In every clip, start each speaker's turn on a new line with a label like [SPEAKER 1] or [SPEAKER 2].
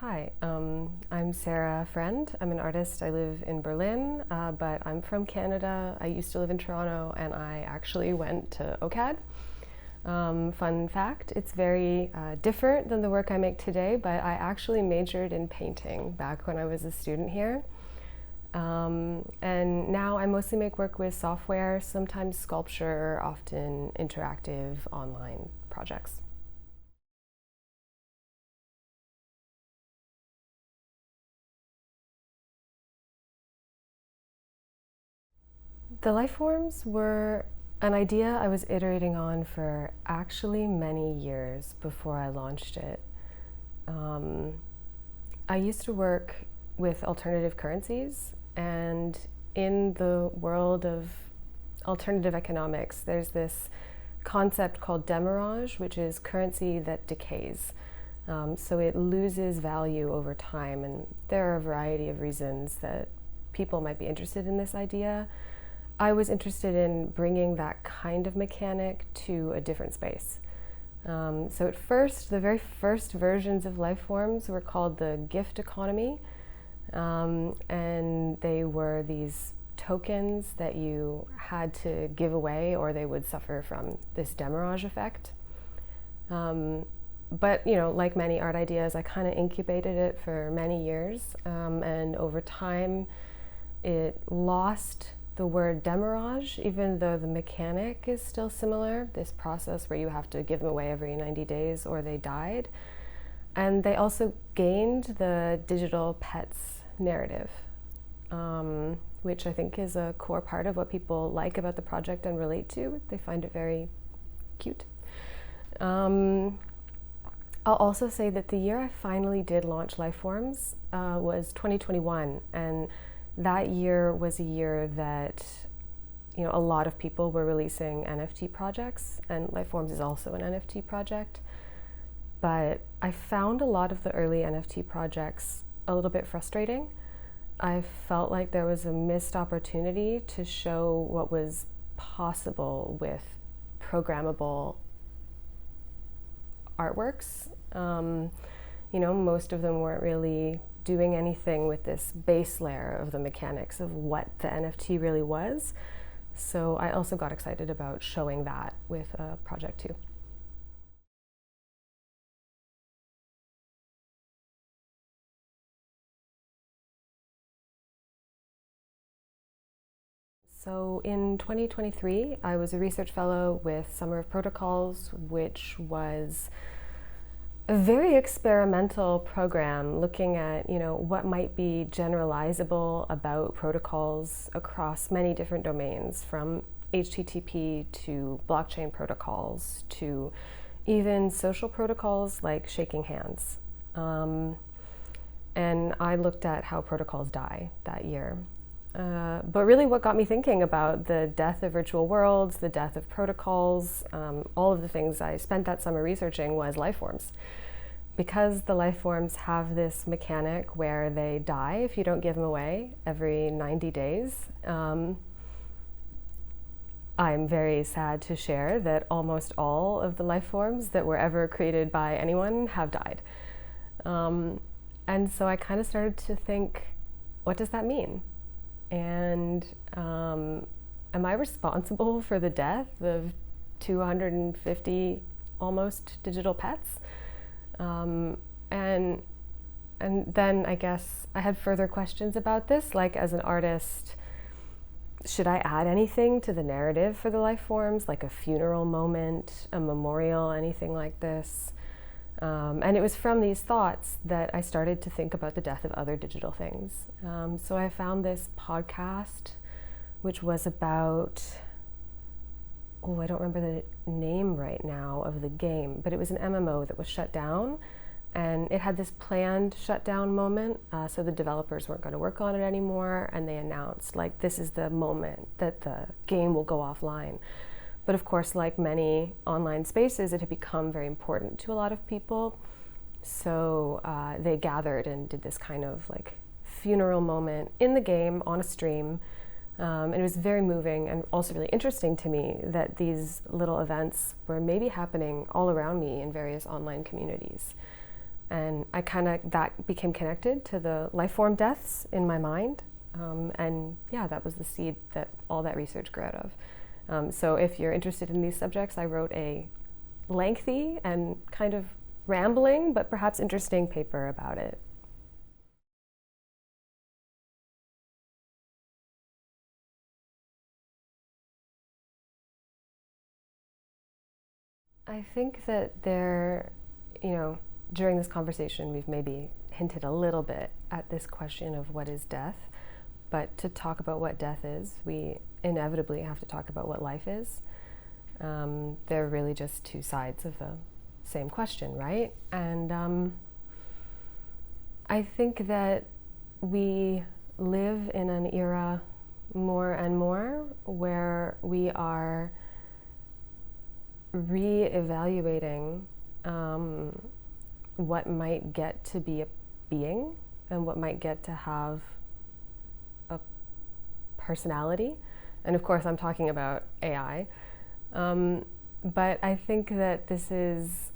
[SPEAKER 1] Hi, I'm Sarah Friend. I'm an artist. I live in Berlin, but I'm from Canada. I used to live in Toronto, and I actually went to OCAD. Fun fact, it's very different than the work I make today, but I actually majored in painting back when I was a student here. And now I mostly make work with software, sometimes sculpture, often interactive online projects. The life forms were an idea I was iterating on for actually many years before I launched it. Um, I used to work with alternative currencies, and in the world of alternative economics, there's this concept called demurrage, which is currency that decays. So it loses value over time, and there are a variety of reasons that people might be interested in this idea. I was interested in bringing that kind of mechanic to a different space. So at first, the very first versions of life forms were called the gift economy, and they were these tokens that you had to give away or they would suffer from this demurrage effect. But like many art ideas, I kind of incubated it for many years, and over time, it lost the word demurrage, even though the mechanic is still similar, this process where you have to give them away every 90 days or they died. And they also gained the digital pets narrative, which I think is a core part of what people like about the project and relate to. They find it very cute. I'll also say that the year I finally did launch Lifeforms was 2021, and that year was a year that a lot of people were releasing NFT projects, and Lifeforms is also an NFT project. But I found a lot of the early NFT projects a little bit frustrating. I felt like there was a missed opportunity to show what was possible with programmable artworks. Most of them weren't really doing anything with this base layer of the mechanics of what the NFT really was. So I also got excited about showing that with a project too. So in 2023, I was a research fellow with Summer of Protocols, which was a very experimental program looking at what might be generalizable about protocols across many different domains, from HTTP to blockchain protocols to even social protocols like shaking hands. And I looked at how protocols die that year. But really what got me thinking about the death of virtual worlds, the death of protocols, all of the things I spent that summer researching was life forms. Because the life forms have this mechanic where they die if you don't give them away every 90 days, I'm very sad to share that almost all of the life forms that were ever created by anyone have died. And so I kind of started to think, what does that mean? And am I responsible for the death of 250 almost digital pets? And then I guess I had further questions about this, like as an artist, should I add anything to the narrative for the life forms, like a funeral moment, a memorial, anything like this? And it was from these thoughts that I started to think about the death of other digital things. So I found this podcast, which was about, I don't remember the name right now of the game, but it was an MMO that was shut down, and it had this planned shutdown moment. So the developers weren't going to work on it anymore, and they announced, like, this is the moment that the game will go offline. But of course, like many online spaces, it had become very important to a lot of people. So they gathered and did this kind of like funeral moment in the game on a stream. And it was very moving and also really interesting to me that these little events were maybe happening all around me in various online communities. And that became connected to the life form deaths in my mind. And yeah, that was the seed that all that research grew out of. So if you're interested in these subjects, I wrote a lengthy and kind of rambling, but perhaps interesting paper about it. I think that during this conversation, we've maybe hinted a little bit at this question of what is death. But to talk about what death is, we inevitably have to talk about what life is. They're really just two sides of the same question, right? And I think that we live in an era more and more where we are re-evaluating what might get to be a being and what might get to have a personality. And of course, I'm talking about AI. But I think that this is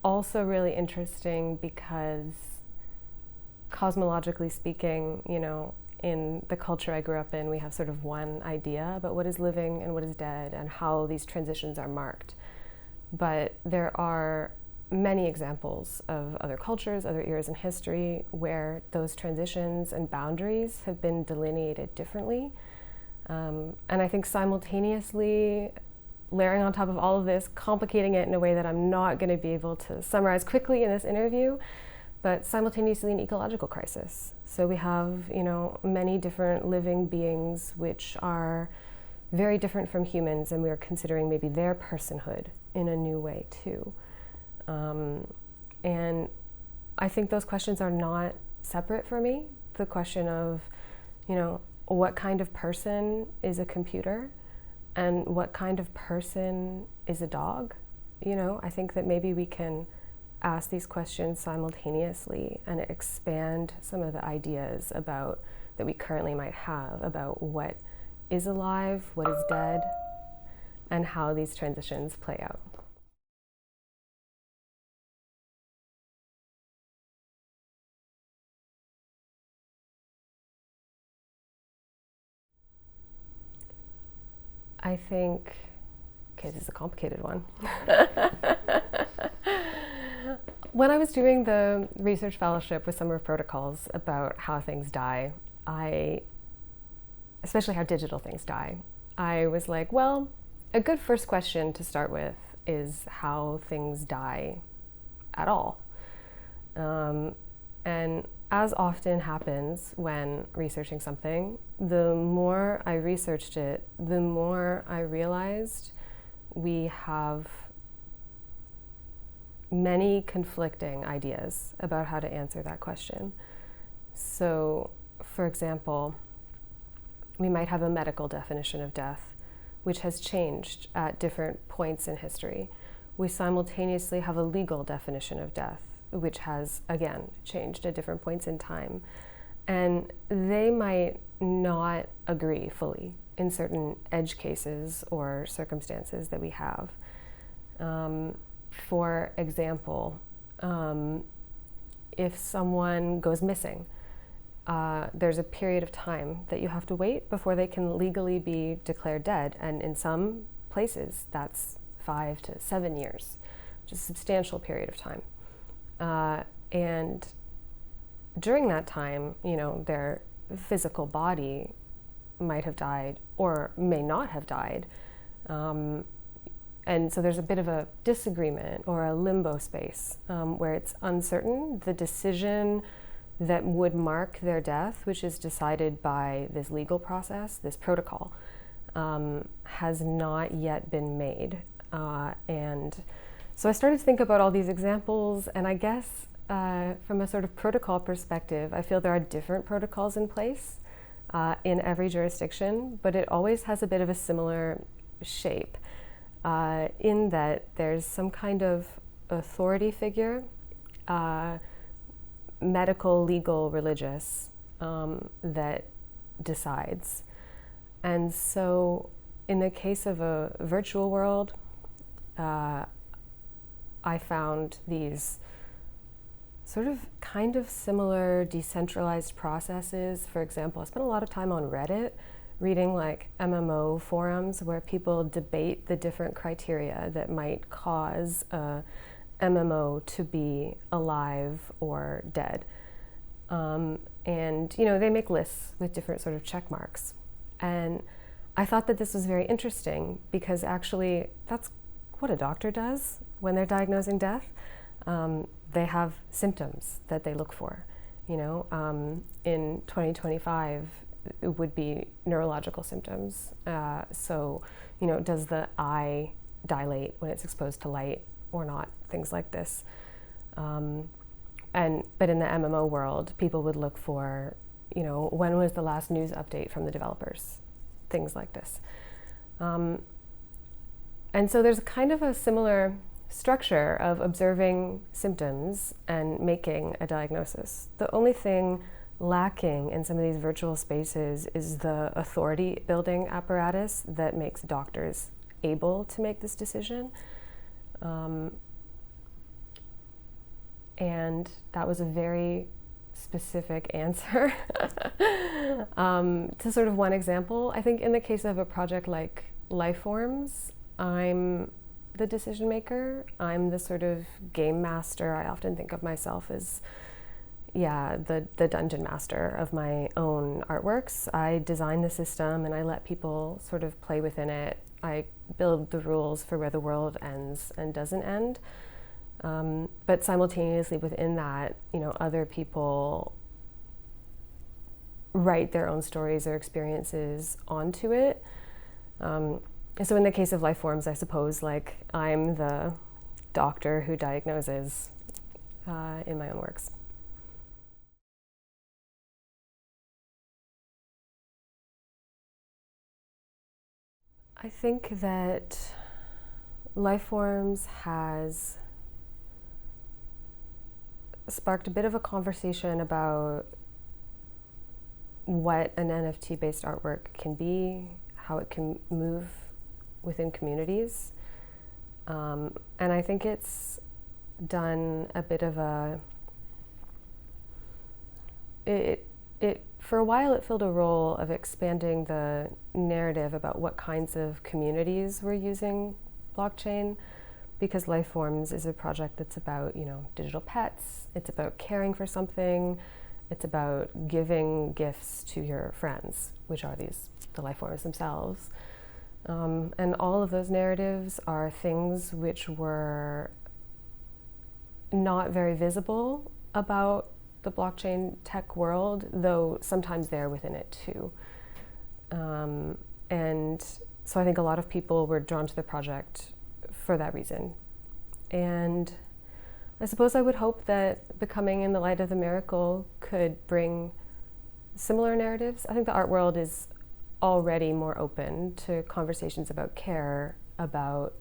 [SPEAKER 1] also really interesting because cosmologically speaking, in the culture I grew up in, we have sort of one idea about what is living and what is dead and how these transitions are marked. But there are many examples of other cultures, other eras in history, where those transitions and boundaries have been delineated differently. And I think simultaneously, layering on top of all of this, complicating it in a way that I'm not going to be able to summarize quickly in this interview, but simultaneously an ecological crisis. So we have, many different living beings which are very different from humans, and we are considering maybe their personhood in a new way too. And I think those questions are not separate for me. The question of, what kind of person is a computer and what kind of person is a dog? I think that maybe we can ask these questions simultaneously and expand some of the ideas that we currently might have about what is alive, what is dead, and how these transitions play out. I think, okay, this is a complicated one. When I was doing the research fellowship with Summer of Protocols about how things die, especially how digital things die, I was like, well, a good first question to start with is how things die at all. And as often happens when researching something, the more I researched it, the more I realized we have many conflicting ideas about how to answer that question. So, for example, we might have a medical definition of death, which has changed at different points in history. We simultaneously have a legal definition of death, which has, again, changed at different points in time. And they might not agree fully in certain edge cases or circumstances that we have. For example, if someone goes missing, there's a period of time that you have to wait before they can legally be declared dead. And in some places, that's 5 to 7 years, which is a substantial period of time. And during that time, their physical body might have died or may not have died. And so there's a bit of a disagreement or a limbo space where it's uncertain. The decision that would mark their death, which is decided by this legal process, this protocol, has not yet been made. And so I started to think about all these examples, and I guess from a sort of protocol perspective, I feel there are different protocols in place in every jurisdiction, but it always has a bit of a similar shape. In that there's some kind of authority figure, medical, legal, religious, that decides. And so in the case of a virtual world, I found these sort of kind of similar decentralized processes. For example, I spent a lot of time on Reddit reading like MMO forums where people debate the different criteria that might cause a MMO to be alive or dead. And they make lists with different sort of check marks. And I thought that this was very interesting because actually that's what a doctor does when they're diagnosing death. They have symptoms that they look for. In 2025, it would be neurological symptoms. So, does the eye dilate when it's exposed to light or not? Things like this. But in the MMO world, people would look for, when was the last news update from the developers? Things like this. And so there's kind of a similar structure of observing symptoms and making a diagnosis. The only thing lacking in some of these virtual spaces is the authority building apparatus that makes doctors able to make this decision. And that was a very specific answer to sort of one example. I think in the case of a project like Lifeforms, I'm the decision maker. I'm the sort of game master. I often think of myself as, the dungeon master of my own artworks. I design the system and I let people sort of play within it. I build the rules for where the world ends and doesn't end. But simultaneously within that, other people write their own stories or experiences onto it. So in the case of Lifeforms, I suppose I'm the doctor who diagnoses in my own works. I think that Lifeforms has sparked a bit of a conversation about what an NFT-based artwork can be, how it can move within communities. And I think it's done a bit of for a while it filled a role of expanding the narrative about what kinds of communities were using blockchain, because Lifeforms is a project that's about, digital pets, it's about caring for something, it's about giving gifts to your friends, which are the Lifeforms themselves. And all of those narratives are things which were not very visible about the blockchain tech world, though sometimes they're within it too. And so I think a lot of people were drawn to the project for that reason. And I suppose I would hope that Becoming in the Light of the Miracle could bring similar narratives. I think the art world is already more open to conversations about care, about,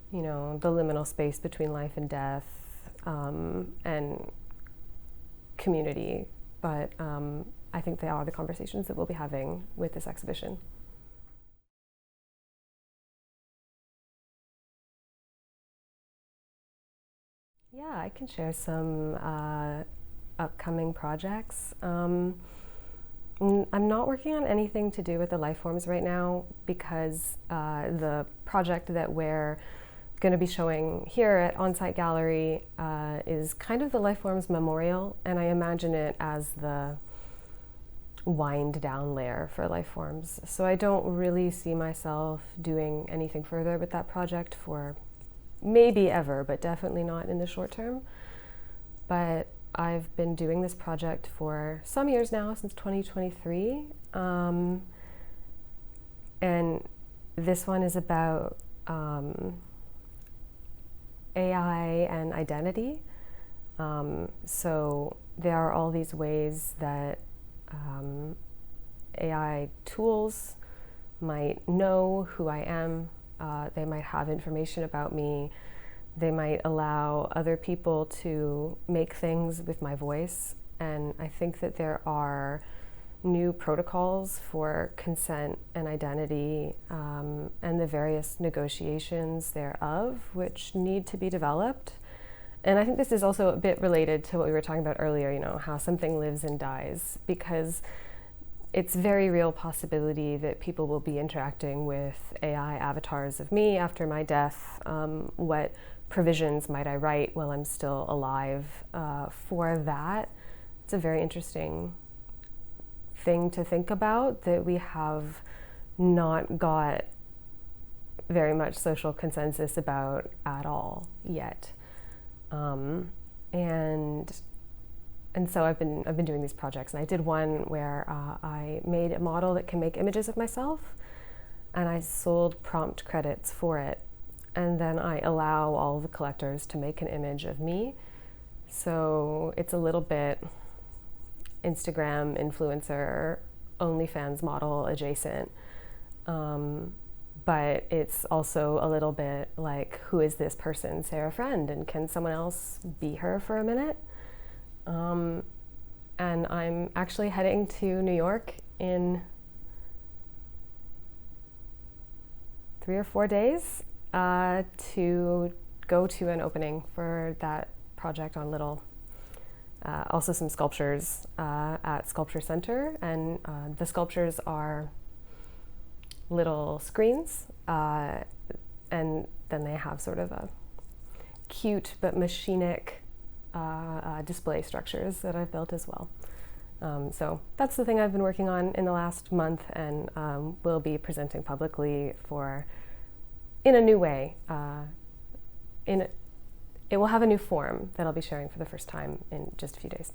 [SPEAKER 1] the liminal space between life and death, and community. But I think they are the conversations that we'll be having with this exhibition. Yeah, I can share some upcoming projects. I'm not working on anything to do with the Lifeforms right now because the project that we're going to be showing here at On-Site Gallery is kind of the Lifeforms memorial, and I imagine it as the wind down layer for Lifeforms. So I don't really see myself doing anything further with that project for maybe ever, but definitely not in the short term. But I've been doing this project for some years now, since 2023. And this one is about AI and identity. So there are all these ways that AI tools might know who I am. They might have information about me. They might allow other people to make things with my voice. And I think that there are new protocols for consent and identity and the various negotiations thereof, which need to be developed. And I think this is also a bit related to what we were talking about earlier, you know, how something lives and dies, because it's very real possibility that people will be interacting with AI avatars of me after my death. What provisions might I write while I'm still alive for that? It's a very interesting thing to think about that we have not got very much social consensus about at all yet. And so I've been doing these projects, and I did one where I made a model that can make images of myself, and I sold prompt credits for it, and then I allow all the collectors to make an image of me. So it's a little bit Instagram influencer, OnlyFans model adjacent, but it's also a little bit like, who is this person, Sarah Friend, and can someone else be her for a minute? And I'm actually heading to New York in 3 or 4 days to go to an opening for that project on Little. Also some sculptures at Sculpture Center, and the sculptures are little screens, and then they have sort of a cute but machinic display structures that I've built as well. So that's the thing I've been working on in the last month, and will be presenting publicly in a new way. It will have a new form that I'll be sharing for the first time in just a few days.